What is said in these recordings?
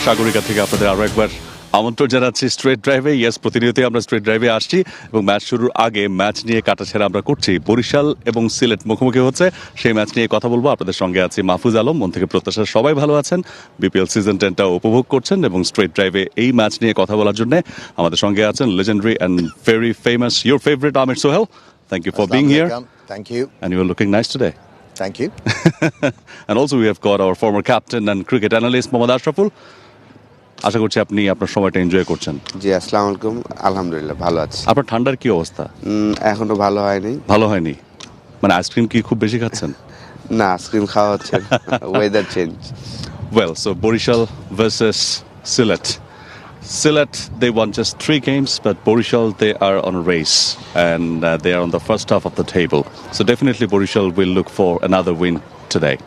সাগরিকা থেকে আপনাদের আরো একবার আমন্ত্রণ জানাচ্ছি স্ট্রেট ড্রাইভে। ইয়েস, প্রতিনিয়তই আমরা স্ট্রেট ড্রাইভে আসছি এবং ম্যাচ শুরুর আগে ম্যাচ নিয়ে কাটাছেড়া আমরা করছি। বরিশাল এবং সিলেট মুখোমুখি হচ্ছে, সেই ম্যাচ নিয়ে কথা বলবো। আপনাদের সঙ্গে আছি মাহফুজ আলম। মন থেকে প্রত্যাশা সবাই ভালো আছেন, বিপিএল সিজন 10টা উপভোগ করছেন এবং স্ট্রেট ড্রাইভে এই ম্যাচ নিয়ে কথা বলার জন্য আমাদের সঙ্গে আছেন legendary and very famous, your favorite Amir Sohail. Thank you for being here. Thank you. And you are looking nice today. Thank you. And also we have got our former captain and cricket analyst Mohammad Ashraful. আশা করছি আপনি আপনার সময়টা enjoy করছেন। জি, আসসালামু আলাইকুম। আলহামদুলিল্লাহ ভালো আছি। আপনার ঠান্ডার কি অবস্থা? এখনো ভালো হয়নি। ভালো হয়নি মানে আইসক্রিম কি খুব বেশি খাচ্ছেন? না, আইসক্রিম খাওয়া হচ্ছে না, weather change. Well, so Barishal versus Sylhet. Sylhet, they won just 3 games, but Barishal, they are on a race and they are on the first half of the table. So definitely Barishal will look for another win today.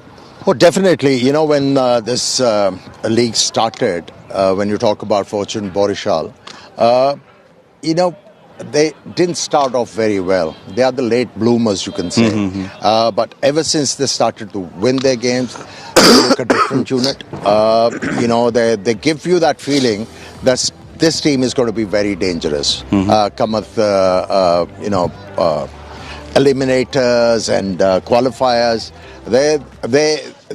Oh, definitely. You know, when this league started, when you talk about Fortune Barishal, you know, they didn't start off very well. They are the late bloomers, you can say. But ever since they started to win their games, they look a different unit. You know, they give you that feeling that this team is going to be very dangerous. Come with, you know, eliminators and qualifiers.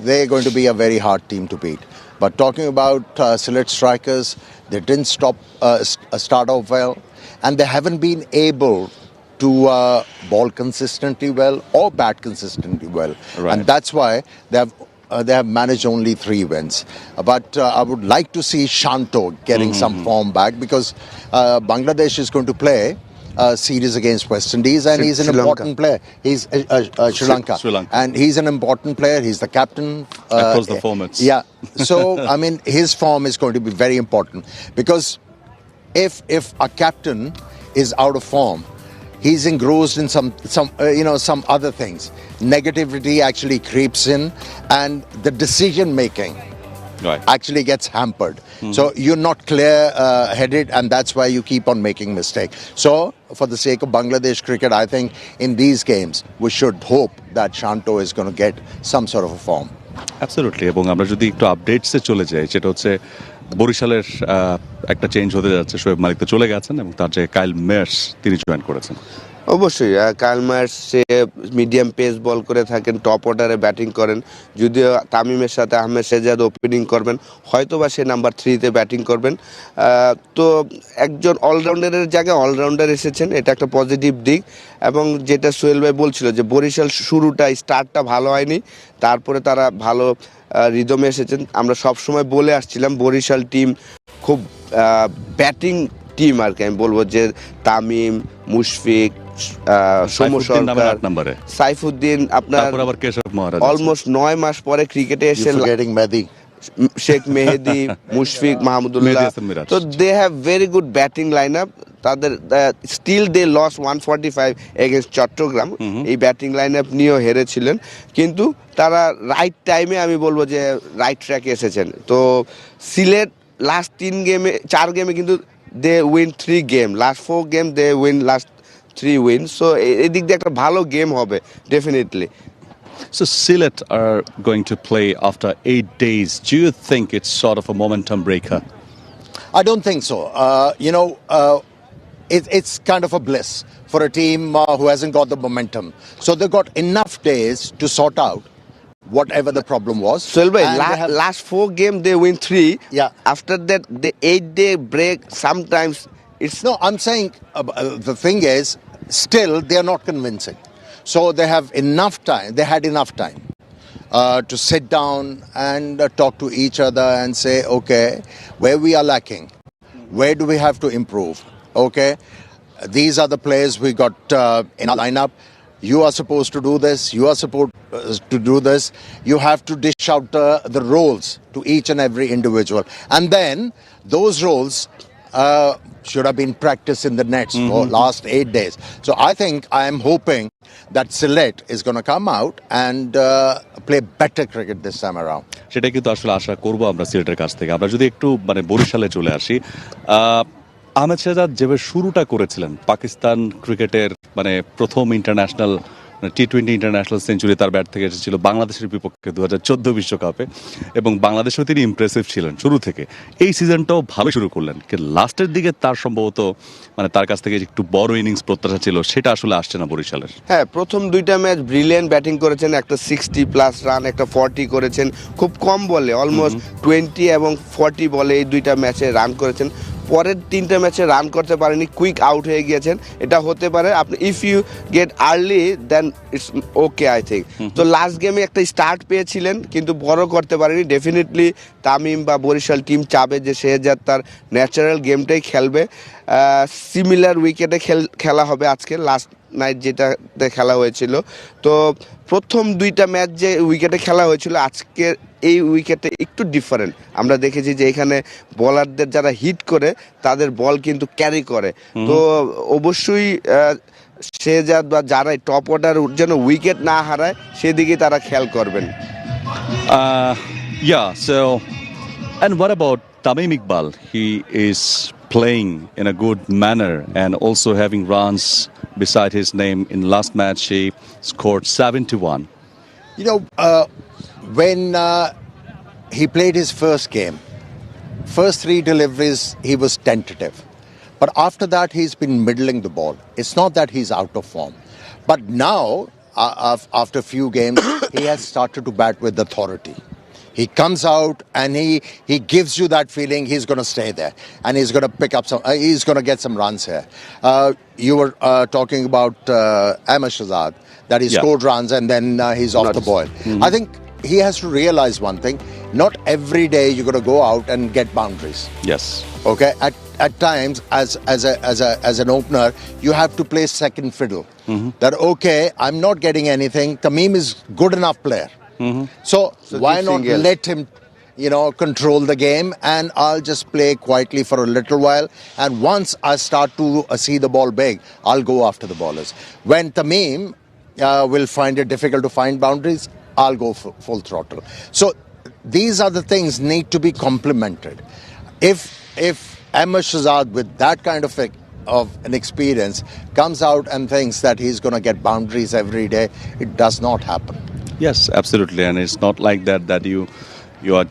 They're going to be a very hard team to beat. But talking about Sylhet strikers, they didn't start off well, and they haven't been able to ball consistently well or bat consistently well. Right. And that's why they have managed only 3 wins. But I would like to see Shanto getting some form back, because Bangladesh is going to play series against West Indies, and he's an important player. He's Sri Lanka, and he's an important player. He's the captain across the formats. Yeah, so I mean, his form is going to be very important, because if a captain is out of form, he's engrossed in some other things. Negativity actually creeps in, and the decision making actually gets hampered. So you're not clear headed, and that's why you keep on making mistakes. So for the sake of Bangladesh cricket, I think in these games we should hope that Shanto is going to get some sort of a form. Absolutely. এবং আমরা যদি একটু আপডেটসে চলে যাই, সেটা হচ্ছে বরিশালের একটা চেঞ্জ হতে যাচ্ছে। শোয়েব মালিক তো চলে গেছেন এবং তার যে কাইল মেয়ার্স তিনি জয়েন করেছেন। অবশ্যই কাইল মার্স সে মিডিয়াম পেস বল করে থাকেন, টপ অর্ডারে ব্যাটিং করেন। যদিও তামিমের সাথে আহমেদ শেহজাদ ওপেনিং করবেন, হয়তো বা সে নাম্বার 3-তে ব্যাটিং করবেন। তো একজন অলরাউন্ডারের জায়গায় অলরাউন্ডার এসেছেন, এটা একটা পজিটিভ দিক। এবং যেটা সোহেল ভাই বলছিল যে বরিশাল স্টার্টটা ভালো হয়নি, তারপরে তারা ভালো রিদমে এসেছেন। আমরা সবসময় বলে আসছিলাম বরিশাল টিম খুব ব্যাটিং টিম আর কি। আমি বলবো যে তামিম, মুশফিক, সাইফুদ্দিন, আপনার অলমোস্ট 9 মাস পরে ক্রিকেটে এসে শেখ মেহেদি, মুশফিক, মাহমুদুল্লাহ, তো they have very good batting line up. তাদের still they loss 145 against Chattogram. এই ব্যাটিং লাইন আপ নিয়েও হেরেছিলেন, কিন্তু তারা রাইট টাইমে আমি বলবো যে রাইট ট্র্যাকে এসেছেন। তো সিলেট লাস্ট 4 গেমে কিন্তু they win 3 games. Last 4 games they win last 3 wins. So এদিক দিয়ে একটা ভালো গেম হবে definitely. So Sylhet are going to play after 8 days. Do you think it's sort of a momentum breaker? I don't think so. You know, it's kind of a bliss for a team who hasn't got the momentum. So they've got enough days to sort out whatever the problem was. So last 4 games they win 3. Yeah. After that, the 8-day break, sometimes it's... No, I'm saying the thing is, still they are not convincing. So they have enough time. They had enough time to sit down and talk to each other and say, okay, where we are lacking, where do we have to improve? Okay, these are the players we got in our lineup. You are supposed to do this. You are supposed to do this. You have to dish out the roles to each and every individual. And then those roles should have been practiced in the nets for last 8 days. So I am hoping that Sylhet is going to come out and play better cricket this time around. সেটা কিন্তু আসলে আশা করব আমরা সিলেটের কাছ থেকে। আমরা যদি একটু মানে বরিশালে চলে আসি, আহমেদ শেহজাদ যেভাবে শুরুটা করেছিলেন পাকিস্তান ক্রিকেটের মানে প্রথম ইন্টারন্যাশনাল T20 ইন্টারন্যাশনাল সেঞ্চুরি তার ব্যাট থেকে এসেছিল বাংলাদেশের বিপক্ষে 2014 বিশ্বকাপে, এবং বাংলাদেশেও তিনি ইমপ্রেসিভ ছিলেন শুরু থেকে। এই সিজনটাও ভালো শুরু করলেন, কিন্তু লাস্টের দিকে তার সম্ভবত তার কাছ থেকে একটু বড় ইনিংস প্রত্যাশা ছিল, সেটা আসলে আসছে না বরিশালের। হ্যাঁ, প্রথম দুইটা ম্যাচ ব্রিলিয়ান্ট ব্যাটিং করেছেন, একটা 60+ রান, একটা 40 করেছেন খুব কম বলে, অলমোস্ট 20 এবং 40 বলে এই দুইটা ম্যাচে রান করেছেন। পরের তিনটা ম্যাচে রান করতে পারেনি, কুইক আউট হয়ে গিয়েছেন। এটা হতে পারে, আপনি if you get early then it's okay I think. তো লাস্ট গেমে একটা স্টার্ট পেয়েছিলেন কিন্তু বড় করতে পারেনি। ডেফিনেটলি তামিম বা বরিশাল টিম চাবে যে শেহজাদ তার ন্যাচারাল গেমটাই খেলবে। সিমিলার উইকেটে খেলা হবে আজকে, লাস্ট নাইট যেটাতে খেলা হয়েছিল। তো প্রথম দুইটা ম্যাচ যে উইকেটে খেলা হয়েছিল, আজকের এই উইকেটে একটু ডিফারেন্ট। আমরা দেখেছি যে এখানে বোলারদের যারা হিট করে তাদের বল কিন্তু ক্যারি করে। তো অবশ্যই শেহজাদ বা যারাই টপ অর্ডার যেন উইকেট না হারায় সেদিকে তারা খেয়াল করবেন। And what about Tamim Iqbal? He is playing in a good manner and also having runs beside his name. In last match, he scored 71. When he played his first game, first 3 deliveries, he was tentative. But after that, he's been middling the ball. It's not that he's out of form. But now, after a few games, he has started to bat with authority. He comes out and he gives you that feeling he's going to stay there and he's going to pick up some. He's going to get some runs here. You were talking about Ahmed Shahzad, that he scored runs and then he's off the boil. I think he has to realize one thing: not every day you're going to go out and get boundaries. Yes. Okay. At times, as an opener, you have to play second fiddle. That okay, I'm not getting anything. Tamim is good enough player. So why not let him, control the game, and I'll just play quietly for a little while. And once I start to see the ball big, I'll go after the ballers. When Tamim will find it difficult to find boundaries, I'll go full throttle. So these are the things need to be complemented. If Ahmed Shahzad with that kind of an experience comes out and thinks that he's going to get boundaries every day, it does not happen. Yes, absolutely, and it's not like that you're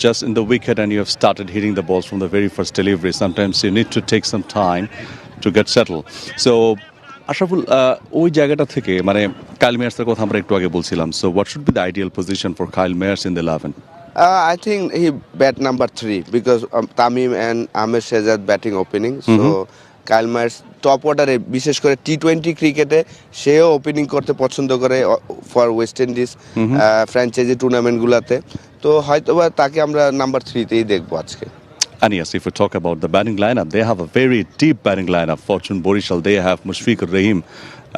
just in the wicket and you have started hitting the balls from the very first delivery. Sometimes you need to take some time to get settled. So Ashraful, ওই জায়গাটা থেকে কাইল মেয়ার্সের কথা আমরা একটু আগে বলছিলাম। So what should be the ideal position for Kyle Mayers in the 11? I think he bat number 3 because Tamim and Ahmed Shahzad batting opening. So Kyle Mayers top অর্ডারে, বিশেষ করে T20 ক্রিকেটে সেও ওপেনিং করতে পছন্দ করে ফর ওয়েস্ট ইন্ডিজ ফ্র্যাঞ্চাইজি টুর্নামেন্টগুলোতে। তো হয়তোবা তাকে আমরা নাম্বার 3-তেই দেখবো আজকে। And yes, if we talk about the batting lineup, they have a very deep batting lineup. Fortune Barishal, they have Mushfiqur Rahim,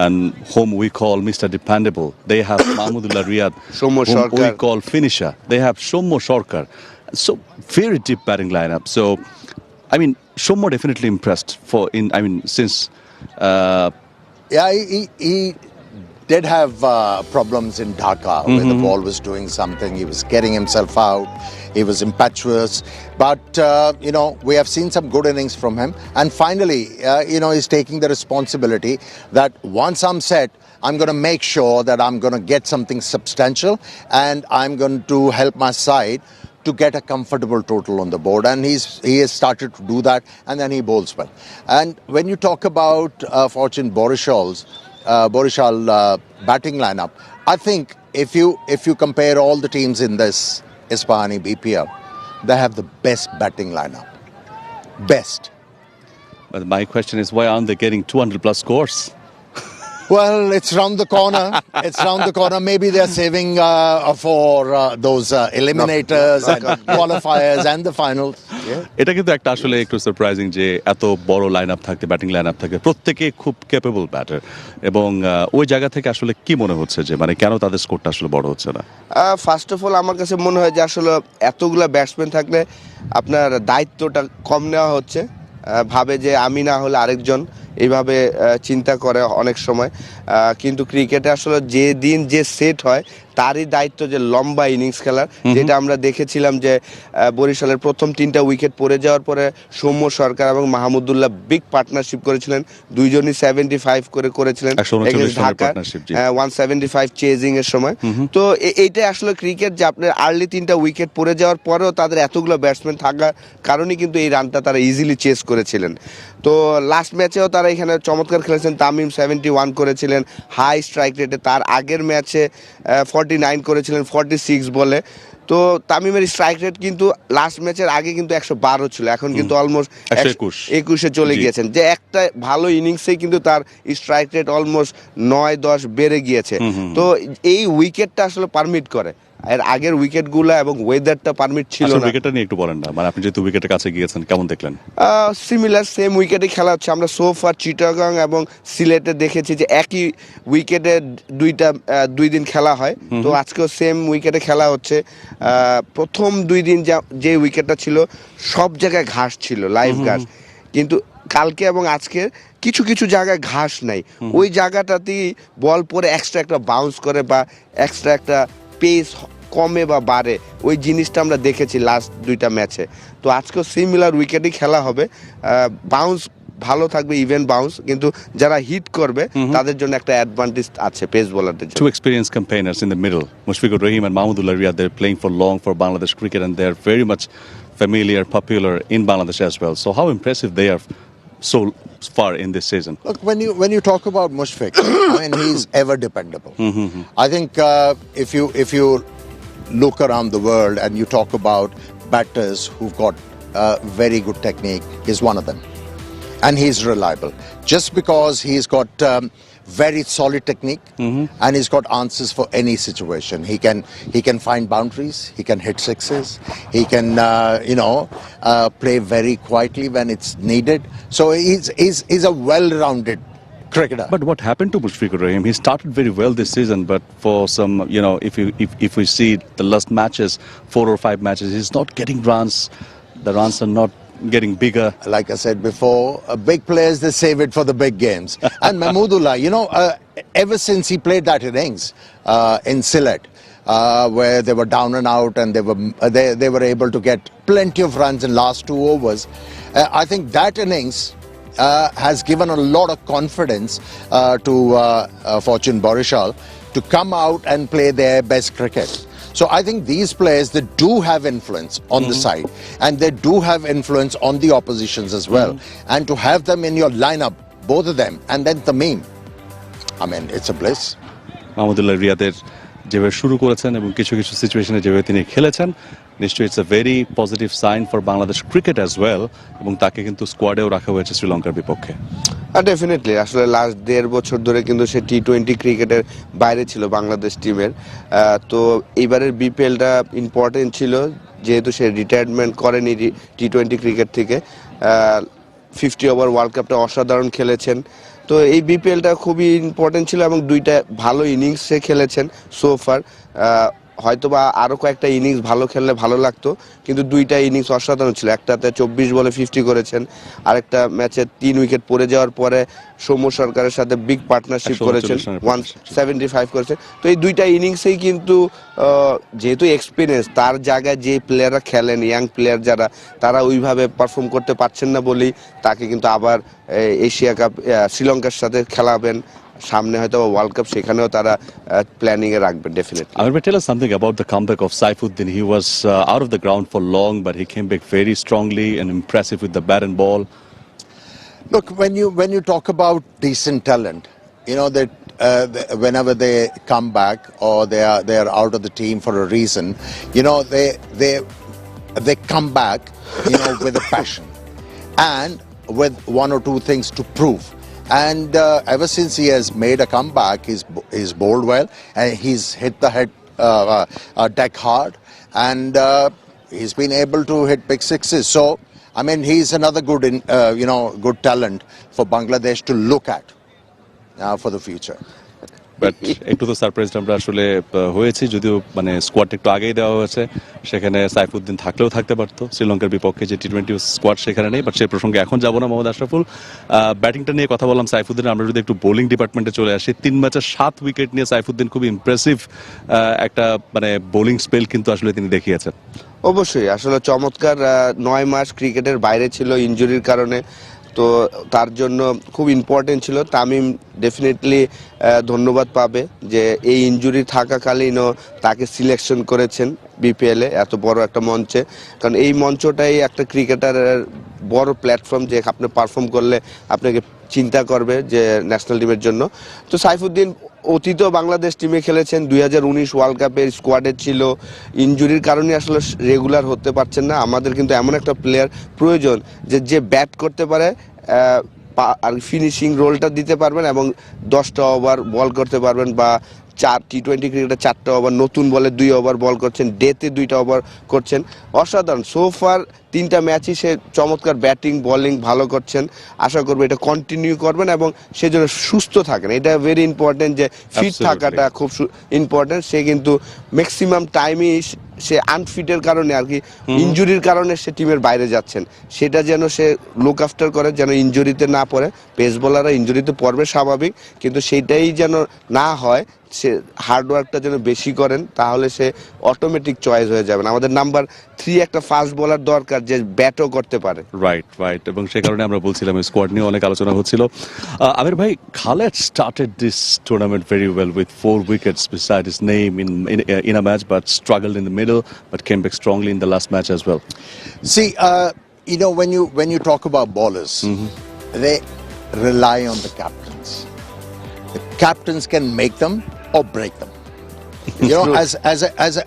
and whom we call Mr. Dependable. They have Mahmudullah Riyad, whom we call Finisher. They have Shommo Shorkar. So very deep batting lineup. So Shommo definitely impressed since. He did have problems in Dhaka where the ball was doing something. He was getting himself out. He was impetuous. But, we have seen some good innings from him. And finally, he's taking the responsibility that once I'm set, I'm going to make sure that I'm going to get something substantial and I'm going to help my side to get a comfortable total on the board, and he has started to do that, and then he bowls well. And when you talk about Fortune Barishal batting lineup, I think if you compare all the teams in this Ispani BPL, they have the best batting lineup. Best. But my question is, why aren't they getting 200+ scores? Well, it's round the corner. Maybe they're saving for those eliminators and qualifiers and the finals. এটা কিন্তু একটা আসলে একটু surprising যে এত বড় line-up থাকতে, batting lineup থাকতে, প্রত্যেকে খুব ক্যাপেবল ব্যাটার, এবং ওই জায়গা থেকে আসলে কি মনে হচ্ছে যে কেন তাদের স্কোরটা আসলে বড় হচ্ছে না? ফার্স্ট অফ অল আমার কাছে মনে হয় যে আসলে এতগুলা ব্যাটসম্যান থাকলে আপনার দায়িত্বটা কম নেওয়া হচ্ছে। ভাবে যে আমি না হলে আরেকজন, এইভাবে চিন্তা করে অনেক সময়। কিন্তু ক্রিকেটে আসলে যে দিন যে সেট হয় তারই দায়িত্ব যে লম্বা ইনিংস খেলার, যেটা আমরা দেখেছিলাম যে বরিশালের প্রথম 3টা উইকেট পড়ে যাওয়ার পরে সৌম্য সরকার এবং মাহমুদুল্লাহ বিগ পার্টনারশিপ করেছিলেন, দুইজনই 75 করেছিলেন ঢাকা 175 চেজিং এর সময়। তো এইটাই আসলে ক্রিকেট, যে আপনার আর্লি 3টা উইকেট পড়ে যাওয়ার পরেও তাদের এতগুলো ব্যাটসম্যান থাকার কারণেই কিন্তু এই রানটা তারা ইজিলি চেস করেছিলেন। তো লাস্ট ম্যাচেও তারা এখানে চমৎকার খেলেছেন, তামিম 71 করেছিলেন হাই স্ট্রাইক রেটে, তার আগের ম্যাচে 49 করেছিলেন 46 বলে। তো তামিমের স্ট্রাইক রেট কিন্তু লাস্ট ম্যাচের আগে কিন্তু 112 ছিল, এখন কিন্তু অলমোস্ট 21-এ চলে গিয়েছেন, যে একটা ভালো ইনিংসেই কিন্তু তার স্ট্রাইক রেট অলমোস্ট 9-10 বেড়ে গিয়েছে। তো এই উইকেটটা আসলে পারমিট করে, এর আগের উইকেটগুলো এবং ওয়েদারটা পারমিট ছিল না। উইকেটটা নিয়ে একটু বলেন না, মানে আপনি যেহেতু উইকেটের কাছে গিয়েছেন কেমন দেখলেন? সিমিলার সেম উইকেটে খেলা হচ্ছে। আমরা সোফার চিটাগাং এবং সিলেটে দেখেছি যে একই উইকেটে 2 দিন খেলা হয়, তো আজকেও সেম উইকেটে খেলা হচ্ছে। প্রথম 2 দিন যে উইকেটটা ছিল সব জায়গায় ঘাস ছিল, লাইভ ঘাস, কিন্তু কালকে এবং আজকে কিছু কিছু জায়গায় ঘাস নাই, ওই জায়গাটাতেই বল পরে এক্সট্রা একটা বাউন্স করে বা এক্সট্রা একটা পেস কমে বা বাড়ে, ওই জিনিসটা আমরা দেখেছি লাস্ট 2টা ম্যাচে। তো আজকেও সিমিলার উইকেটই খেলা হবে, বাউন্স ভালো থাকবে, ইভেন বাউন্স, কিন্তু যারা হিট করবে তাদের জন্য একটা অ্যাডভান্টেজ আছে পেস বোলারদের জন্য। Two experienced campaigners in the middle, Mushfiqur Rahim and Mahmudullah Riyad, they're playing for long for Bangladesh cricket and they're very much familiar, popular in Bangladesh as well. So how impressive they are so far in this season. Look, when you talk about Mushfiq, I mean, he's ever dependable. I think if you look around the world and you talk about batters who've got very good technique, he's one of them, and he's reliable. Just because he's got very solid technique and he's got answers for any situation. He can find boundaries. He can hit sixes. He can play very quietly when it's needed. So he's a well-rounded cricketer. But what happened to Mushfiqur Rahim? He started very well this season, but for some, if we see the last matches, 4 or 5 matches, he's not getting runs. The runs are not getting bigger. Like I said before, big players, they save it for the big games. And Mahmudullah, ever since he played that innings in Sylhet, where they were down and out and they were able to get plenty of runs in last 2 overs, I think that innings has given a lot of confidence to Fortune Barishal to come out and play their best cricket. So I think these players, they do have influence on the side and they do have influence on the oppositions as well. And to have them in your lineup, both of them, and then Tamim, I mean, it's a bliss. Mahmudullah Riyadের যেভাবে শুরু করেছেন এবং কিছু কিছু সিচুয়েশনে যেভাবে তিনি খেলেছেন, নিশ্চয়ই it's a very positive sign for Bangladesh cricket as well, এবং তাকে কিন্তু স্কোয়াডেও রাখা হয়েছে শ্রীলঙ্কার বিপক্ষে। ডেফিনেটলি, আসলে লাস্ট 1.5 বছর ধরে কিন্তু সে টি-20 ক্রিকেটের বাইরে ছিল বাংলাদেশ টিমের। তো এইবারের বিপিএলটা ইম্পর্টেন্ট ছিল, যেহেতু সে রিটায়ারমেন্ট করেনি টি-20 ক্রিকেট থেকে। 50 ওভার ওয়ার্ল্ড কাপটা অসাধারণ খেলেছেন। তো এই বিপিএলটা খুবই ইম্পর্টেন্ট ছিল এবং 2টা ভালো ইনিংস সে খেলেছেন সোফার। হয়তো বা আরও কয়েকটা ইনিংস ভালো খেললে ভালো লাগতো, কিন্তু 2টা ইনিংস অসাধারণ ছিল। একটাতে 24 বলে 50 করেছেন, আরেকটা ম্যাচে 3 উইকেট পড়ে যাওয়ার পরে সৌম্য সরকারের সাথে বিগ পার্টনারশিপ করেছেন, 175 করেছেন। তো এই 2টা ইনিংসেই কিন্তু যেহেতু এক্সপিরিয়েন্স, তার জায়গায় যে প্লেয়াররা খেলেন, ইয়াং প্লেয়ার যারা, তারা ওইভাবে পারফর্ম করতে পারছেন না বলেই তাকে কিন্তু আবার এশিয়া কাপ শ্রীলঙ্কার সাথে খেলাবেন, সামনে হয়তো ওয়ার্ল্ড কাপ, সেখানেও তারা প্ল্যানিং এ রাখবে definitely. Amir, tell us something about the comeback of Saifuddin. He was out of the ground for long, but he came back very strongly and impressive with the bat and ball. Look, when you talk about decent talent, that whenever they come back or they are out of the team for a reason, they come back, with a passion and with 1 or 2 things to prove. And ever since he has made a comeback, he's bowled well and he's hit the deck hard, and he's been able to hit big sixes. So I mean, he's another good talent for Bangladesh to look at for the future. But একটু তো surprised আমরা আসলে হয়েছি, যদিও মানে স্কোয়াডটা একটু আগেই দেওয়া হয়েছে, সেখানে সাইফুদ্দিন থাকলেও থাকতে পারতো। শ্রীলঙ্কার বিপক্ষে যে টি-20 স্কোয়াড সেখানে নেই, বাট সেই প্রসঙ্গে এখন যাব না। মোহাম্মদ আশরাফুল, ব্যাটিংটা নিয়ে কথা বললাম সাইফুদ্দিন, আমরা যদি একটু বোলিং ডিপার্টমেন্টে চলে আসি, 3 ম্যাচে 7 উইকেট নিয়ে সাইফুদ্দিন খুব ইমপ্রেসিভ একটা মানে বোলিং স্পেল কিন্তু আসলে তিনি দেখিয়েছেন। অবশ্যই আসলে চমৎকার 9 মাস ক্রিকেটের বাইরে ছিল ইনজুরির কারণে, তো তার জন্য খুব ইম্পর্টেন্ট ছিল। তামিম ডেফিনেটলি ধন্যবাদ পাবে যে এই ইনজুরি থাকাকালীনও তাকে সিলেকশন করেছেন বিপিএলে, এত বড় একটা মঞ্চে। কারণ এই মঞ্চটাই একটা ক্রিকেটারের বড় প্ল্যাটফর্ম, যে আপনি পারফর্ম করলে আপনাকে চিন্তা করবে যে ন্যাশনাল টিমের জন্য। তো সাইফুদ্দিন অতীতেও বাংলাদেশ টিমে খেলেছেন, 2019 ওয়ার্ল্ড কাপের স্কোয়াডে ছিল। ইনজুরির কারণে আসলে রেগুলার হতে পারছেন না। আমাদের কিন্তু এমন একটা প্লেয়ার প্রয়োজন যে ব্যাট করতে পারে আর ফিনিশিং রোলটা দিতে পারবেন এবং 10টা ওভার বল করতে পারবেন, বা টি-20 ক্রিকেটে 4টা ওভার, নতুন বলে 2 ওভার বল করছেন, ডেতে 2টা ওভার করছেন। অসাধারণ সোফার 3টা ম্যাচই সে চমৎকার ব্যাটিং বোলিং ভালো করছেন। আশা করবো এটা কন্টিনিউ করবেন এবং সেজন্য সুস্থ থাকেন, এটা ভেরি ইম্পর্টেন্ট, যে ফিট থাকাটা খুব ইম্পর্টেন্ট। সে কিন্তু ম্যাক্সিমাম টাইমই সে আনফিটের কারণে আর কি, ইনজুরির কারণে সে টিমের বাইরে যাচ্ছেন, সেটা যেন সে লুক আফটার করে, যেন ইনজুরিতে না পড়ে। পেস বোলাররা ইনজুরিতে পড়বে স্বাভাবিক, কিন্তু সেটাই যেন না হয়। সে হার্ডওয়ার্কটা যেন বেশি করেন, তাহলে সে অটোমেটিক চয়েস হয়ে যাবেন। আমাদের নাম্বার 3 একটা ফাস্ট বোলার দরকার যে ব্যাটও করতে পারে। রাইট, এবং সেই কারণে আমরা বলছিলাম স্কোয়াড নিয়ে অনেক আলোচনা হচ্ছিল। আমির ভাই, Khaled started this tournament very well with 4 wickets beside his name in a match, but struggled in the middle, but came back strongly in the last match as well. See, you know, when you talk about bowlers, they rely on the captains. The captains can make them or break them. You know,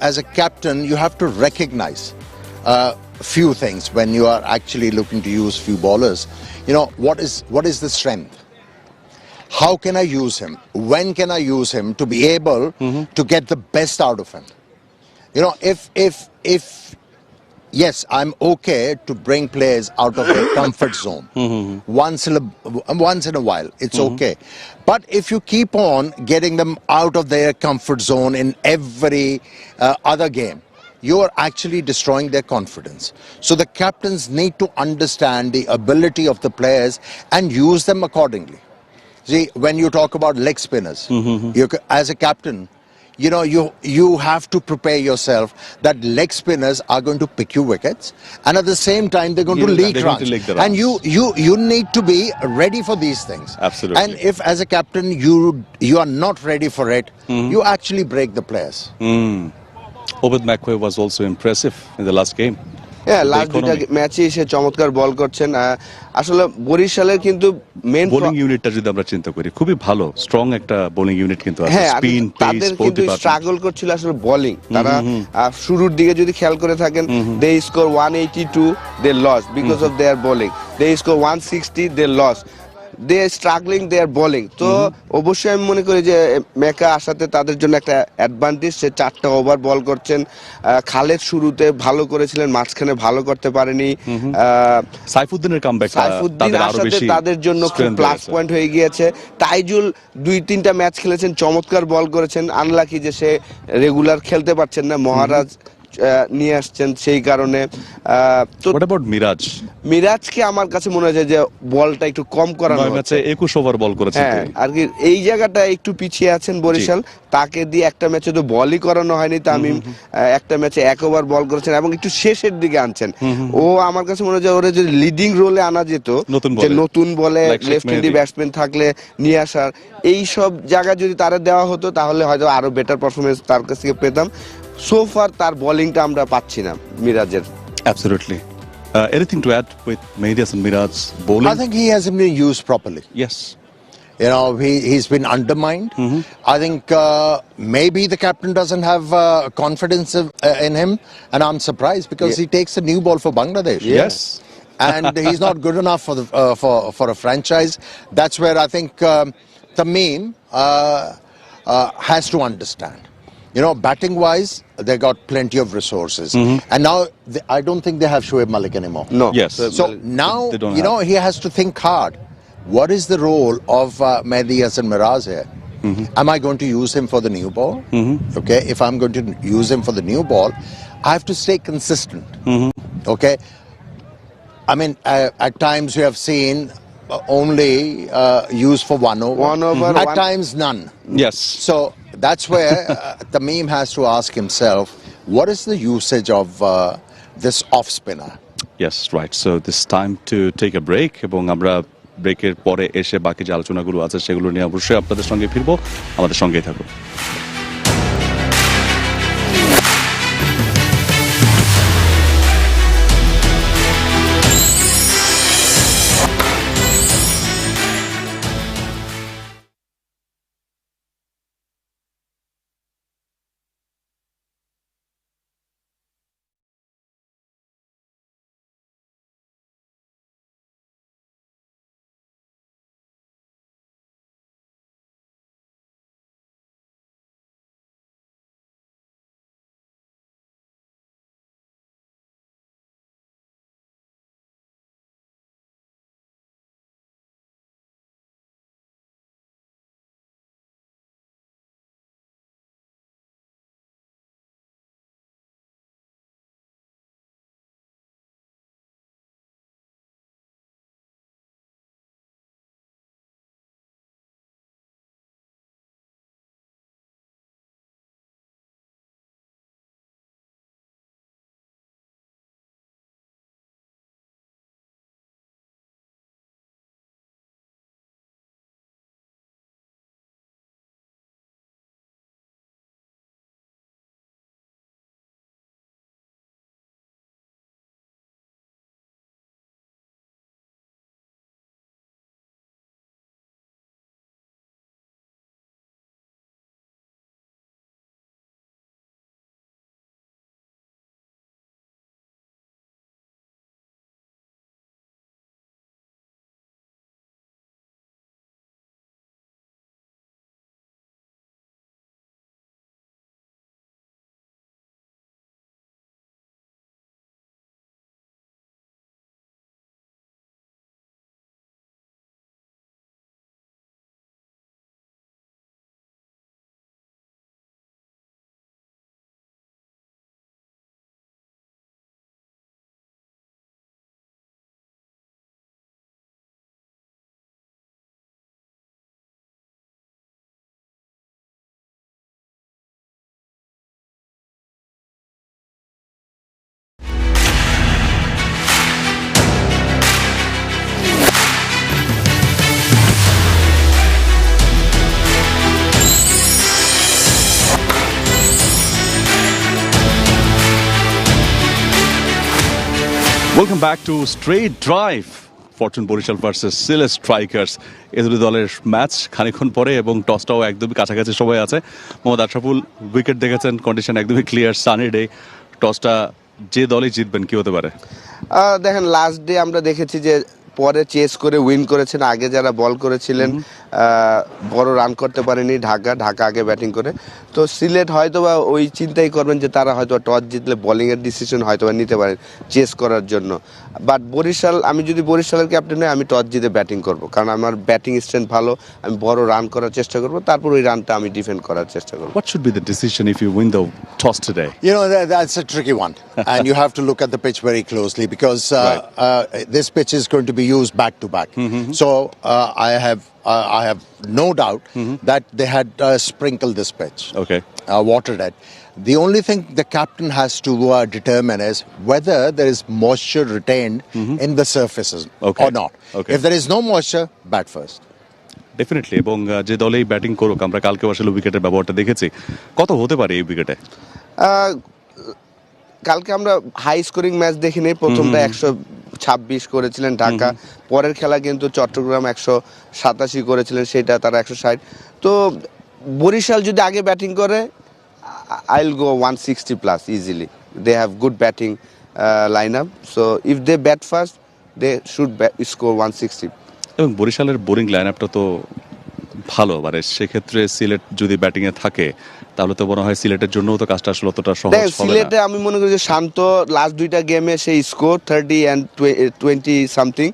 as a captain, you have to recognize few things when you are actually looking to use few bowlers. You know, what is the strength? How can I use him? When can I use him to be able to get the best out of him? You know, if yes, I'm okay to bring players out of their comfort zone once in a while. It's okay. But if you keep on getting them out of their comfort zone in every other game, you are actually destroying their confidence. So the captains need to understand the ability of the players and use them accordingly. See, when you talk about leg spinners, as a captain, you know, you have to prepare yourself that leg spinners are going to pick you wickets, and at the same time they're going to leak runs. And you need to be ready for these things. Absolutely. And if as a captain you are not ready for it, you actually break the players. Obed McQuay was also impressive in the last game. হ্যাঁ, last 2টা ম্যাচে সে চমৎকার বল করছেন। আসলে বরিশালের কিন্তু main bowling ইউনিটটা যদি আমরা চিন্তা করি, খুবই ভালো স্ট্রং একটা বোলিং ইউনিট কিন্তু আছে। হ্যাঁ, স্পিন, তাদের কিন্তু স্ট্রাগল করছিল আসলে বোলিং। তারা শুরুর দিকে যদি খেয়াল করে থাকেন, they score 182, they loss because of their bowling. They score 160, they loss. They struggling their bowling. তো অবশ্যই আমি মনে করি যে মেকা আসাতে তাদের জন্য একটা অ্যাডভান্টেজ। সে 4টা ওভার বল করছেন। খালেদ শুরুতে ভালো করেছিলেন, মাঝখানে ভালো করতে পারেনি। সাইফুদ্দিনের কামব্যাক, সাইফুদ্দিন আসাতে তাদের জন্য খুব প্লাস পয়েন্ট হয়ে গিয়েছে। তাইজুল 2-3টা ম্যাচ খেলেছেন, চমৎকার বল করেছেন। আনলাকি যে সে রেগুলার খেলতে পারছেন না, মহারাজ নিয়ে আসছেন সেই কারণে। তো মিরাজকে আমার কাছে মনে হয় যে বলটা একটু কম করানো হচ্ছে। 21 ওভার বল করেছেন। হ্যাঁ, আর কি এই জায়গাটা একটু পিছিয়ে আছেন বরিশাল। তাকে দিয়ে একটা ম্যাচে তো বলই করানো হয়নি। তামিম একটা ম্যাচে 1 ওভার বল করেছেন এবং একটু শেষের দিকে আনছেন। ও আমার কাছে মনে হয় ওরা যদি লিডিং রোলে আনা যেত, যে নতুন বলে লেফট হ্যান্ডি ব্যাটসম্যান থাকলে নিয়ে আসার, এই সব জায়গায় যদি তারা দেওয়া হতো তাহলে হয়তো আরো বেটার পারফরমেন্স তার কাছ থেকে পেতাম। So far তার বোলিংটা আমরা পাচ্ছি না মিরাজের। Absolutely. Anything to add with Mehdi Hasan Miraz's bowling? I think he hasn't been used properly. Yes. You know, he's been undermined. I think maybe the captain doesn't have confidence in him, and I'm surprised because he takes a new ball for Bangladesh. Yes. And he's not good enough for the for a franchise. That's where I think Tamim has to understand. You know, batting-wise, they got plenty of resources, and now I don't think they have Shoaib Malik anymore. No. Yes. So now, you know, he has to think hard. What is the role of Mehdi Hasan Miraz here? Am I going to use him for the new ball? Okay, if I'm going to use him for the new ball, I have to stay consistent. Okay, I mean, at times you have seen only used for 1 over. 1 over. At times none. Yes. So that's where Tamim has to ask himself, what is the usage of this off spinner? Yes, right. So this time to take a break এবং আমরা ব্রেকের পরে এসে বাকি যে আলোচনাগুলো আছে সেগুলো নিয়ে অবশ্যই আপনাদের সঙ্গে ফিরবো, আমাদের সঙ্গেই থাকুন। Welcome back to straight drive. Fortune Barishal versus Sylhet strikers, এই দুটি দলের ম্যাচ খানিকক্ষণ পরে এবং টসটাও একদমই কাছাকাছি সময় আছে। মোহাম্মদ আশরাফুল, উইকেট দেখেছেন, কন্ডিশন একদমই ক্লিয়ার, সানি ডে, টসটা যে দলই জিতবেন কি হতে পারে? দেখেন, লাস্ট ডে আমরা দেখেছি যে পরে চেস করে উইন করেছেন। আগে যারা বল করেছিলেন বড় রান করতে পারেনি, ঢাকা আগে ব্যাটিং করে। তো সিলেট হয়তো বা ওই চিন্তাই করবেন যে তারা হয়তো টস জিতলে বোলিংয়ের ডিসিশন হয়তো বা নিতে পারেন চেস করার জন্য। বাট বরিশাল, আমি যদি বরিশালের ক্যাপ্টেন হই, আমি টস জিতে ব্যাটিং করব, কারণ আমার ব্যাটিং স্ট্রেংথ ভালো, আমি বড় রান করার চেষ্টা করব, তারপর ওই রানটা আমি ডিফেন্ড করার চেষ্টা করব। What should be the decision if you win the toss today? You know, that's a tricky one. And you have to look at the pitch very closely because this pitch is going to be used back to back. So I have no doubt that they had sprinkled this pitch, watered it. The only thing the captain has to determine is whether there is moisture retained in the surfaces or not. If there is no moisture, bat first. Definitely. এবং যে দলেই batting করুক, আমরা কালকে আসলে উইকেটের ব্যবহারটা দেখেছি, কত হতে পারে এই উইকেটে? কালকে আমরা হাই স্কোরিং ম্যাচ দেখিনি। প্রথমটা 126 করেছিলেন ঢাকা, পরের খেলা কিন্তু চট্টগ্রাম 187 করেছিলেন, সেটা তারা 160। তো বরিশাল যদি আগে ব্যাটিং করে, I will go 160 plus easily. They have good batting line up, so if they bat first they should score 160। এবং বরিশালের বোলিং লাইন আপটা তো ভালো, মানে সেক্ষেত্রে সিলেট যদি ব্যাটিং এ থাকে তাহলে তো মনে হয় সিলেটের জন্য তো কাজটা আসলে অতটা সহজ হবে না। সিলেটে আমি মনে করি যে শান্ত লাস্ট দুইটা গেমে সেই স্কোর 30 and 20 সামথিং,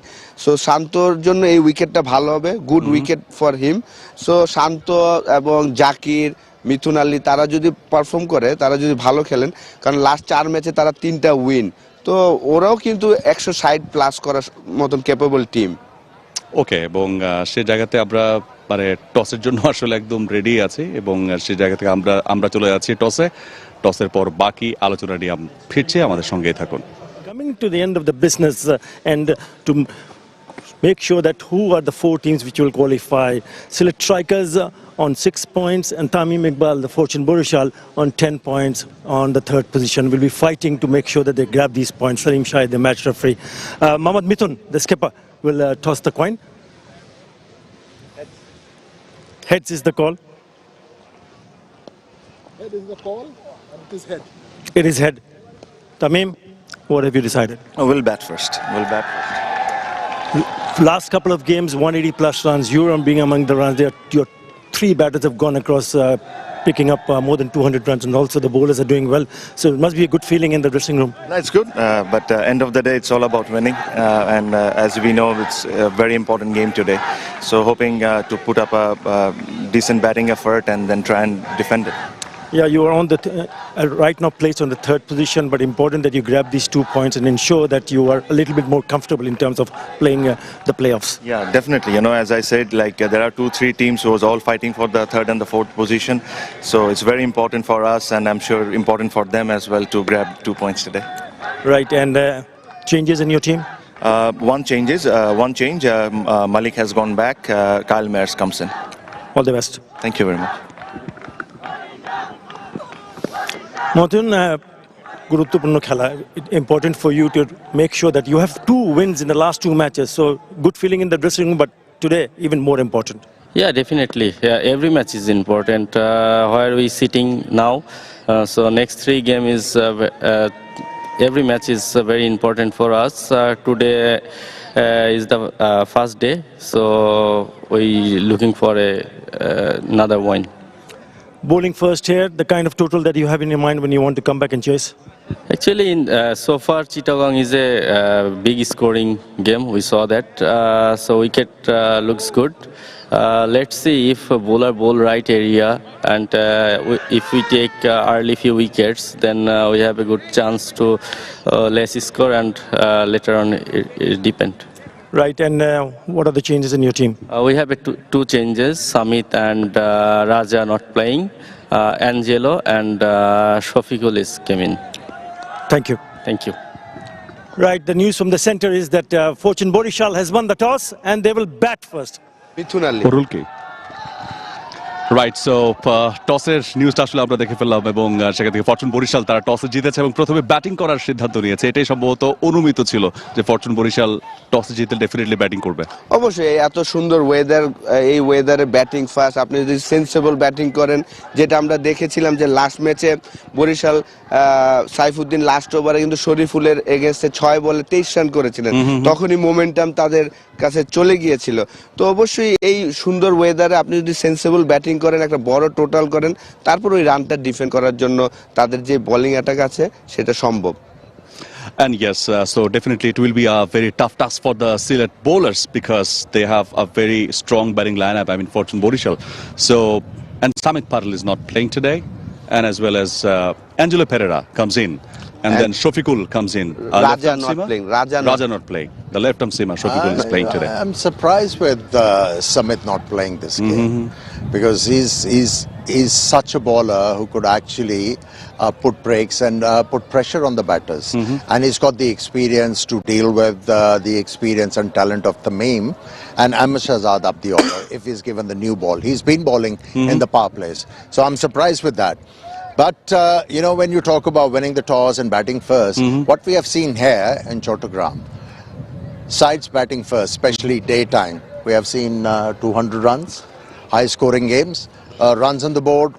সো শান্তর জন্য এই উইকেটটা ভালো হবে, good wicket for him. So Shanto এবং জাকির, মিথুন আলী তারা যদি পারফর্ম করে, তারা যদি ভালো খেলেন, কারণ লাস্ট 4 ম্যাচে তারা 3টা উইন, তো ওরাও কিন্তু 160 প্লাস করার মতন ক্যাপেবল টিম। ওকে, এবং সে জায়গাতে আমরা মানে টসের জন্য আসলে একদম রেডি আছি, এবং সে জায়গা থেকে আমরা চলে যাচ্ছি টসের পর বাকি আলোচনা নিয়ে ফিরছি, আমাদের সঙ্গেই থাকুন। Coming to the end of the business and to make sure that who are the 4 teams which will qualify. Sylhet Strikers on 6 points and Tamim Iqbal, the Fortune Barishal, on 10 points on the 3rd position. Will be fighting to make sure that they grab these points. Salim Shahid, the match referee. Mohammad Mithun, the skipper, will toss the coin. Heads is the call. Head is the call, and it is head. It is head. Tamim, what have you decided? We'll bat first. Last couple of games, 180 plus runs. You're being among the runs. Your 3 batters have gone across, picking up more than 200 runs, and also the bowlers are doing well. So it must be a good feeling in the dressing room. That's good, but end of the day, it's all about winning. And as we know, it's a very important game today. So hoping to put up a decent batting effort and then try and defend it. Yeah, you are on the right now placed on the 3rd position, but important that you grab these 2 points and ensure that you are a little bit more comfortable in terms of playing the playoffs. Yeah, definitely. As I said, there are 2-3 teams who was all fighting for the 3rd and the 4th position. So it's very important for us, and I'm sure important for them as well to grab 2 points today. Right, and changes in your team? One change. Malik has gone back. Kyle Mayers comes in. All the best. Thank you very much. Motun, গুরুত্বপূর্ণ খেলা. Important for you to make sure that you have 2 wins in the last 2 matches. So good feeling in the dressing room, but today even more important. Yeah, definitely. Yeah, every match is important. Where we sitting now, so next 3 game is every match is very important for us. Today is the first day, so we looking for another win. Bowling first here, the kind of total that you have in your mind when you want to come back and chase? Actually, so far Chittagong is a big scoring game. We saw that. So wicket looks good. Let's see if bowler bowl right area, and if we take early few wickets, then we have a good chance to less score, and later on it depend. Right, and what are the changes in your team? We have 2 changes. Samit and Raja not playing. Angelo and Shafiqul is came in. Thank you. Thank you. Right, the news from the center is that Fortune Barishal has won the toss and they will bat first. Mithun Ali. Right, so টসের নিউজটা আসলে আমরা দেখে ফেললাম, এবং সেখান থেকে Fortune Barishal তারা টসে জিতেছে এবং প্রথমে ব্যাটিং করার সিদ্ধান্ত নিয়েছে। এটাই সম্ভবত অনুমিত ছিল যে ফরচুন বরিশাল টসে জিতলে ডেফিনেটলি ব্যাটিং করবে। অবশ্যই এত সুন্দর ওয়েদার, এই ওয়েদারে ব্যাটিং ফার্স্ট, আপনি যদি সেন্সেবল ব্যাটিং করেন, যেটা আমরা দেখেছিলাম যে লাস্ট ম্যাচে বরিশাল সাইফুদ্দিন লাস্ট ওভারে কিন্তু শরীফুলের এগেনস্টে 6 বলে 23 রান করেছিলেন, তখনই মোমেন্টাম তাদের কাছে চলে গিয়েছিল। তো অবশ্যই এই সুন্দর ওয়েদারে আপনি যদি সেন্সেবল ব্যাটিং করেন, একটা বড় টোটাল করেন, তারপর ওই রানটা ডিফেন্ড করার জন্য তাদের যে বোলিং অ্যাটাক আছে সেটা সম্ভব। And yes, so definitely it will be a very tough task for the Sylhet bowlers because they have a very strong batting lineup. I mean, Fortune Barishal. So, and Samit Paril is not playing today, and as well as Angelo Pereira comes in. And then Shafiqul comes in. Raja not playing. Raja not playing. The left arm seamer Shafiqul is playing today. I'm surprised with Samit not playing this game because he's such a bowler who could actually put breaks and put pressure on the batters. And he's got the experience to deal with the experience and talent of Tamim and Ahmed Shahzad up the order if he's given the new ball. He's been bowling in the power plays. So I'm surprised with that. But, when you talk about winning the toss and batting first, what we have seen here in Chattogram, sides batting first, especially daytime, we have seen 200 runs, high-scoring games. Runs on the board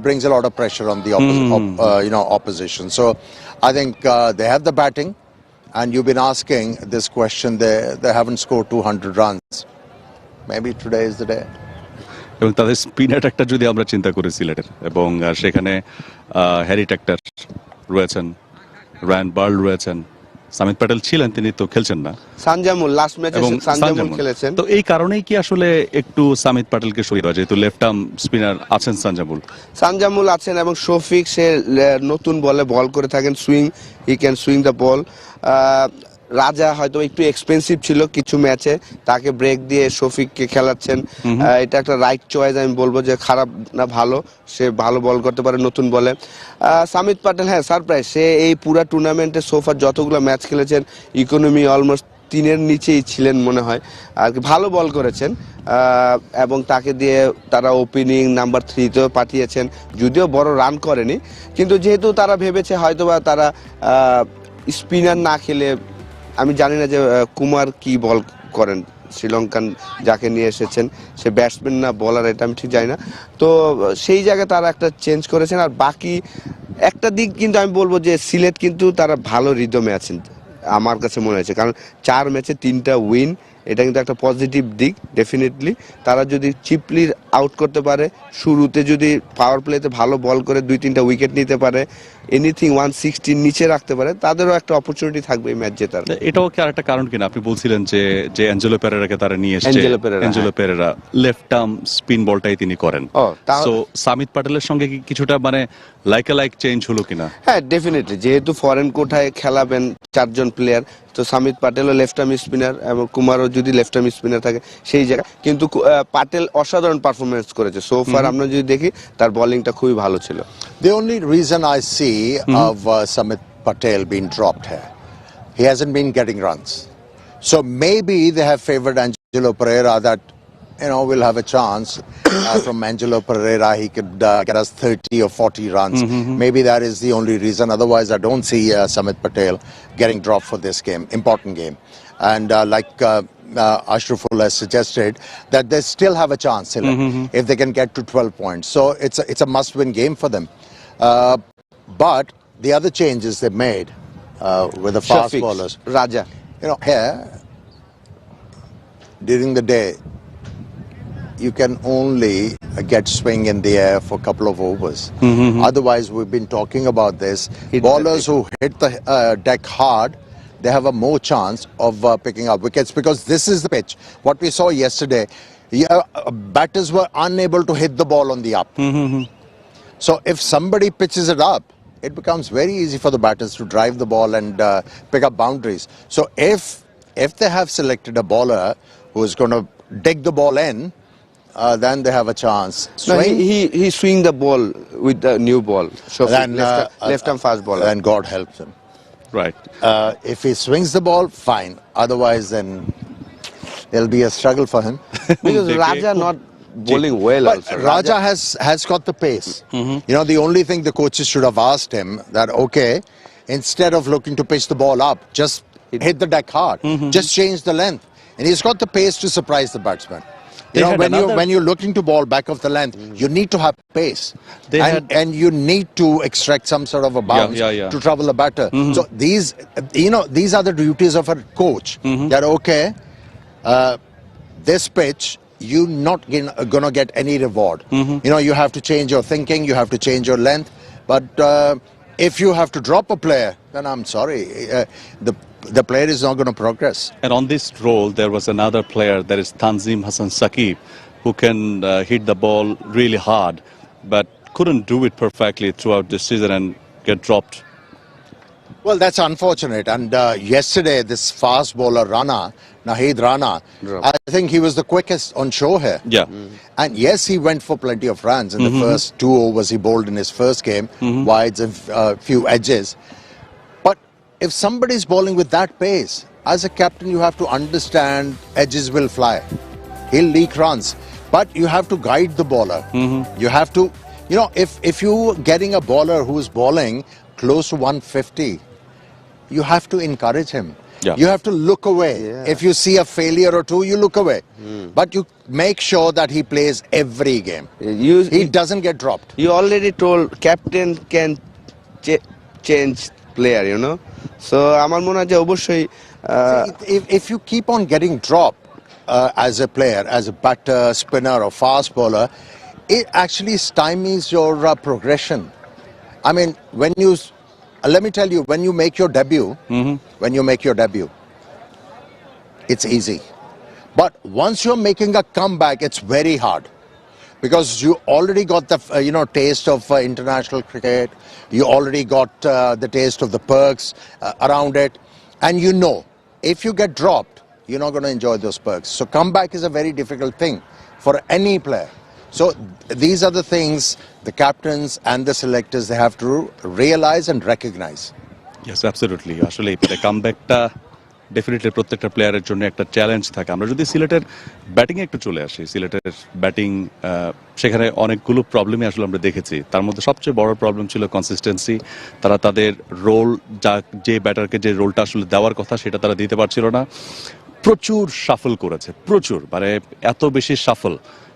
brings a lot of pressure on the opposition. So I think they have the batting, and you've been asking this question. They haven't scored 200 runs. Maybe today is the day. এবং তাদের spin অ্যাটাকটা যদি আমরা চিন্তা করি সিলেটের, এবং সেখানে Harry Tector রয়েছেন, রায়ান বার্ল রয়েছেন, সামিত প্যাটেল ছিলেন, তিনি তো খেলছেন না, সানজামুল লাস্ট ম্যাচে সানজামুল খেলেছেন। তো এই কারণেই কি আসলে একটু সামিত প্যাটেলকে সরিয়ে দেওয়া, যেহেতু লেফট আর্ম স্পিনার আছেন সানজামুল আছেন, এবং শফিক সে নতুন বলে বল করে থাকেন, he can swing the ball. রাজা হয়তো একটু এক্সপেন্সিভ ছিল কিছু ম্যাচে, তাকে ব্রেক দিয়ে শফিককে খেলাচ্ছেন। এটা একটা রাইট চয়েস, আমি বলবো যে খারাপ না, ভালো, সে ভালো বল করতে পারে নতুন বলে। সামিত প্যাটেল হ্যাঁ সারপ্রাইজ, সে এই পুরা টুর্নামেন্টে সোফার যতগুলো ম্যাচ খেলেছেন ইকোনমি অলমোস্ট 3-এর নিচেই ছিলেন মনে হয়, আর কি ভালো বল করেছেন। এবং তাকে দিয়ে তারা ওপেনিং নাম্বার 3-তেও পাঠিয়েছেন, যদিও বড় রান করেনি, কিন্তু যেহেতু তারা ভেবেছে হয়তোবা তারা স্পিনার না খেলে, আমি জানি না যে কুমার কি বল করেন, শ্রীলঙ্কান যাকে নিয়ে এসেছেন সে ব্যাটসম্যান না বোলার এটা আমি ঠিক জানি না, তো সেই জায়গায় তারা একটা চেঞ্জ করেছেন। আর বাকি একটা দিক কিন্তু আমি বলবো যে সিলেট কিন্তু তারা ভালো রিদমে আছেন আমার কাছে মনে হয়েছে, কারণ 4 ম্যাচে 3টা উইন, এটা কিন্তু একটা পজিটিভ দিক ডেফিনেটলি। তারা যদি চিপলি আউট করতে পারে, শুরুতে যদি পাওয়ার প্লেতে ভালো বল করে 2-3টা উইকেট নিতে পারে, এনিথিং 160 নিচে রাখতে পারে, তাদেরও একটা অপরচুনিটি থাকবে এই ম্যাচ জেতার। এটাও কি আরেকটা কারণ কিনা? আপনি বলছিলেন যে অ্যাঞ্জেলো পেরেরাকে তারা নিয়ে এসেছে, Angelo Perera left arm spin বলটাই তিনি করেন, সো সামিত প্যাটেলের সঙ্গে কি কিছুটা মানে লাইক চেঞ্জ হলো কিনা? হ্যাঁ ডেফিনেটলি, যেহেতু ফরেন কোঠায় খেলাবেন 4 জন প্লেয়ার, তো সামিত প্যাটেলও লেফট আর্ম স্পিনার এবং কুমারও যদি লেফট আর্ম স্পিনার থাকে সেই জায়গায়, কিন্তু প্যাটেল অসাধারণ পারফরমেন্স করেছে সো ফার। আমরা যদি দেখি তার বোলিংটা খুবই ভালো ছিল। The only reason I see of Samit Patel being dropped here, he hasn't been getting runs. So maybe they have favored Angelo Pereira, that we'll have a chance from Angelo Pereira. He could get us 30 or 40 runs. Maybe that is the only reason. Otherwise, I don't see Samit Patel getting dropped for this game, important game. And like Ashraful has suggested, that they still have a chance if they can get to 12 points. So it's a must-win game for them. But the other changes they made with the fast bowlers, Raja, here during the day, you can only get swing in the air for a couple of overs. Otherwise, we've been talking about this. Bowlers who hit the deck hard, they have a more chance of picking up wickets, because this is the pitch. What we saw yesterday, batters were unable to hit the ball on the up. So if somebody pitches it up, it becomes very easy for the batters to drive the ball and pick up boundaries. So if they have selected a bowler who is going to dig the ball in, then they have a chance. No, he swing the ball with the new ball. So then, left arm fast bowler. And God helps him. Right. If he swings the ball, fine. Otherwise, then there'll be a struggle for him. Because Raja not bowling well. But also. Raja has got the pace. The only thing the coaches should have asked him that, okay, instead of looking to pitch the ball up, just hit the deck hard. Just change the length. And he's got the pace to surprise the batsman. When you're looking to ball back of the length, you need to have pace, and you need to extract some sort of a bounce to trouble the batter. So these are the duties of a coach. That okay, this pitch you're not gonna get any reward. You have to change your thinking, you have to change your length. But if you have to drop a player, then I'm sorry, the player is not going to progress. And on this role, there was another player, that is Tanzim Hassan Saqib, who can hit the ball really hard, but couldn't do it perfectly throughout the season and get dropped. Well, that's unfortunate. And yesterday, this fast bowler Nahid Rana, I think he was the quickest on show here. Yeah. And yes, he went for plenty of runs in the first 2 overs he bowled in his first game, wides and few edges. But if somebody's bowling with that pace, as a captain, you have to understand edges will fly. He'll leak runs. But you have to guide the bowler. You have to, if you're getting a bowler who's bowling close to 150, you have to encourage him. Yeah. You have to look away. If you see a failure or two, you look away. But you make sure that he plays every game. He doesn't get dropped. You already told captain can change player, So আমার মনে হয় যে অবশ্যই if you keep on getting dropped, as a player, as a batter, spinner, or fast bowler, it actually stymies your progression. I mean, let me tell you, when you make your debut, it's easy. But once you're making a comeback, it's very hard. Because you already got the taste of international cricket, you already got the taste of the perks around it, and if you get dropped, you're not going to enjoy those perks. So comeback is a very difficult thing for any player. So these are the things the captains and the selectors, they have to realize and recognize. Yes, absolutely. Actually, the comeback definitely প্রত্যেকটা প্লেয়ারের জন্য একটা challenge থাকে। আমরা যদি সিলেটের ব্যাটিংয়ে একটু চলে আসি, সিলেটের ব্যাটিং সেখানে অনেকগুলো প্রবলেমই আসলে আমরা দেখেছি। তার মধ্যে সবচেয়ে বড় প্রবলেম ছিল কনসিস্টেন্সি। তারা তাদের রোল, যে ব্যাটারকে যে রোলটা আসলে দেওয়ার কথা সেটা তারা দিতে পারছিল না। প্রচুর শাফল করেছে, প্রচুর, মানে এত বেশি শাফল,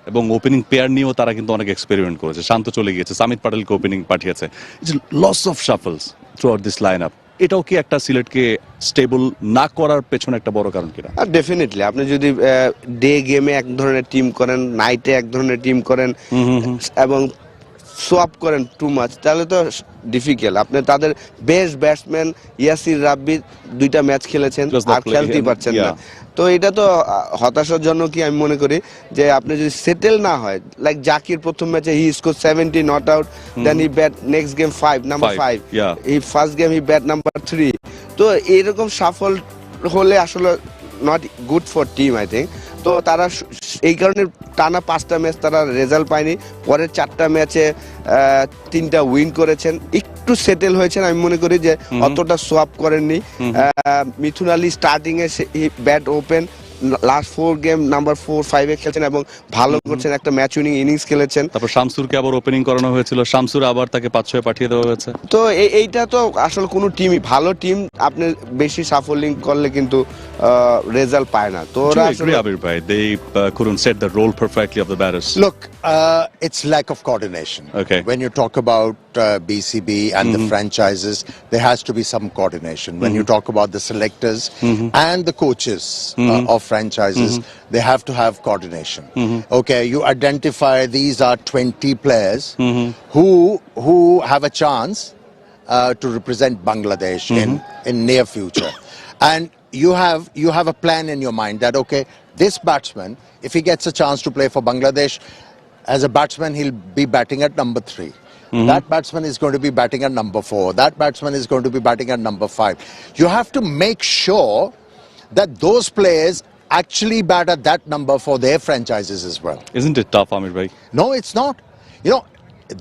এবং ওপেনিং পেয়ার নিয়েও তারা কিন্তু অনেক এক্সপেরিমেন্ট করেছে। শান্ত চলে গিয়েছে, সামিত পাটেলকে ওপেনিং পাঠিয়েছে। It's lots of shuffles throughout this line up. এটাও কি একটা সিলেটকে স্টেবল না করার পেছনে একটা বড় কারণ কিনা? ডেফিনেটলি আপনি যদি ডে গেমে এক ধরনের টিম করেন, নাইটে এক ধরনের টিম করেন এবং সোয়াপ করেন টু মাচ, তাহলে তো ডিফিকাল্ট। আপনি তাদের বেস্ট ব্যাটসম্যান ইয়াসির রাব্বি 2টা ম্যাচ খেলেছেন আর খেলতেই পারছেন না। তো এটা তো হতাশাজনক কি আমি মনে করি, যে আপনি যদি সেটেল না হয়, লাইক জাকির প্রথম ম্যাচে he score 70 not out, then he bat next game number 5, he first game he bat number 3। তো এরকম সাফল হলে আসলে not good for team I think. তো তারা এই কারণে টানা 5টা ম্যাচ তারা রেজাল্ট পায়নি, পরের 4টা ম্যাচে 3টা উইন করেছেন, একটু সেটেল হয়েছেন। আমি মনে করি যে অতটা সোয়াপ করেননি। Mithun Ali starting a bat open, last 4 game number 4, 5 খেলছেন এবং ভালো করছেন, একটা ম্যাচ উইনিং ইনিংস খেলেছেন। তারপর শামসুরকে আবার ওপেনিং করানো হয়েছিল, শামসুর আবার তাকে 5-6 পাঠিয়ে দেওয়া হয়েছে। তো এইটা তো আসলে কোনো টিমই, ভালো টিম আপনি বেশি সাফল্য করলে কিন্তু রেজাল্ট পায় না। তো they couldn't set the role perfectly of the batters. Look, it's lack of coordination. Okay. When you talk about BCB and the franchises, there has to be some coordination. When you talk about the selectors and the coaches of franchises, they have to have coordination. Okay, you identify these are 20 players who have a chance to represent Bangladesh in near future, and you have a plan in your mind that okay, this batsman, if he gets a chance to play for Bangladesh as a batsman, he'll be batting at number 3. That batsman is going to be batting at number 4. That batsman is going to be batting at number 5. You have to make sure that those players actually bat at that number for their franchises as well. Isn't it tough, Amir bhai? No, it's not. You know,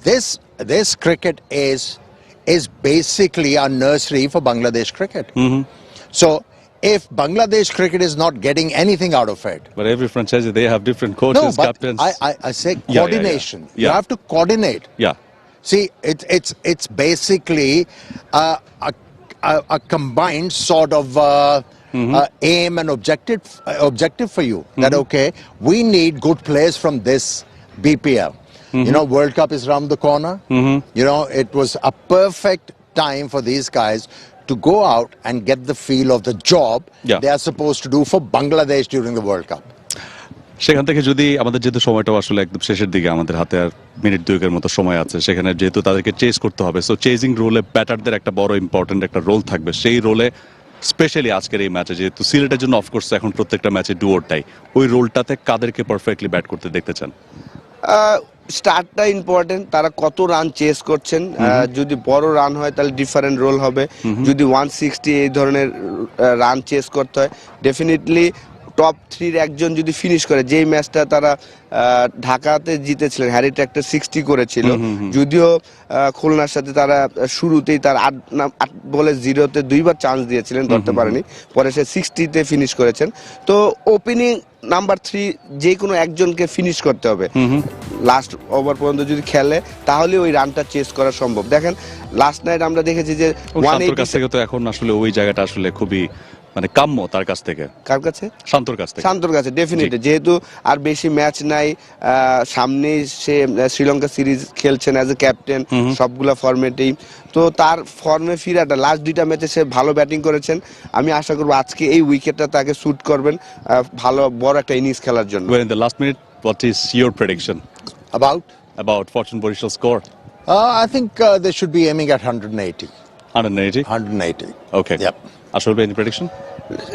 this cricket is basically a nursery for Bangladesh cricket. So if Bangladesh cricket is not getting anything out of it, but every franchise, they have different coaches, captains. I say coordination. Yeah. You have to coordinate. Yeah. See, it's basically a combined sort of aim and objective for you. That okay, we need good players from this BPL. You know, World Cup is around the corner. You know, it was a perfect time for these guys to go out and get the feel of the job they are supposed to do for Bangladesh during the World Cup. সেখান থেকে যদি আমাদের যেহেতু সময়টাও আসলে একদম শেষের দিকে, আমাদের হাতে আর মিনিট 2-এর মতো সময় আছে, সেখানে যেহেতু তাদেরকে চেজ করতে হবে, সো চেজিং রোলে ব্যাটারদের একটা বড় ইম্পর্টেন্ট একটা রোল থাকবে। সেই রোলে স্পেশালি আজকের এই ম্যাচে, যেহেতু সিলেটের জন্য অফকোর্স এখন প্রত্যেকটা ম্যাচে ডু অর ডাই, ওই রোলটাতে কাদেরকে পারফেক্টলি ব্যাট করতে দেখতে চান? স্টার্টটা ইম্পর্টেন্ট, তারা কত রান চেস করছেন। যদি বড় রান হয় তাহলে ডিফারেন্ট রোল হবে। যদি 160 এই ধরনের রান চেস করতে হয়, ডেফিনেটলি টপ 3-র একজন যদি ফিনিশ করে, যেই ম্যাচটা তারা ঢাকাতে জিতেছিলেন, হ্যারি ট্র্যাক্টর 60 করেছিল, যদিও খুলনার সাথে তারা শুরুতেই তার 8 বলে 0-তে 2বার চান্স দিয়েছিলেন, ধরতে পারেনি, পরে সে 60-তে ফিনিশ করেছেন। তো ওপেনিং নাম্বার 3 যে কোনো একজনকে ফিনিশ করতে হবে লাস্ট ওভার পর্যন্ত যদি খেলে, তাহলে ওই রানটা চেস করা সম্ভব। দেখেন লাস্ট নাইট আমরা দেখেছি যে 180 কাছ থেকে তো এখন আসলে ওই জায়গাটা আসলে খুবই মানে কাম্য তার কাছ থেকে, কার কাছে? শান্তর কাছ থেকে। শান্তর কাছে ডেফিনেটলি, যেহেতু আর বেশি ম্যাচ নাই, সামনে সে শ্রীলঙ্কা সিরিজ খেলছেন অ্যাজ এ ক্যাপ্টেন সবগুলা ফরম্যাটেই, তো তার ফর্মে ফিরাটা লাস্ট 2টা ম্যাচে সে ভালো ব্যাটিং করেছেন। আমি আশা করবো আজকে এই উইকেটটা তাকে স্যুট করবেন ভালো বড় একটা ইনিংস খেলার জন্য। Well, in the last minute, what is your prediction about Fortune Barishal score? I think they should be aiming at 180. 180? 180. Okay. Yep. Ashwin, any prediction?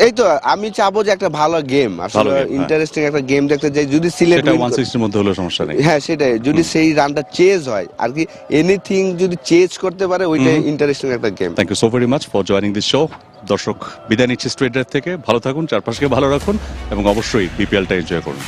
এই তো আমি চাবো যে একটা ভালো গেম, আসলে ইন্টারেস্টিং একটা গেম দেখতে যাই। যদি সিলেট সেটা 160 এর মধ্যে হলো সমস্যা নেই। হ্যাঁ সেটাই, যদি সেই রানটা চেজ হয় আর কি, এনিথিং যদি চেজ করতে পারে ওইটাই ইন্টারেস্টিং একটা game. Thank you so very much for joining this show. দর্শক বিদায় নিচ্ছি স্ট্রেট ড্রাইভ থেকে। ভালো থাকুন, চারপাশকে ভালো রাখুন এবং অবশ্যই বিপিএলটা এনজয় করুন।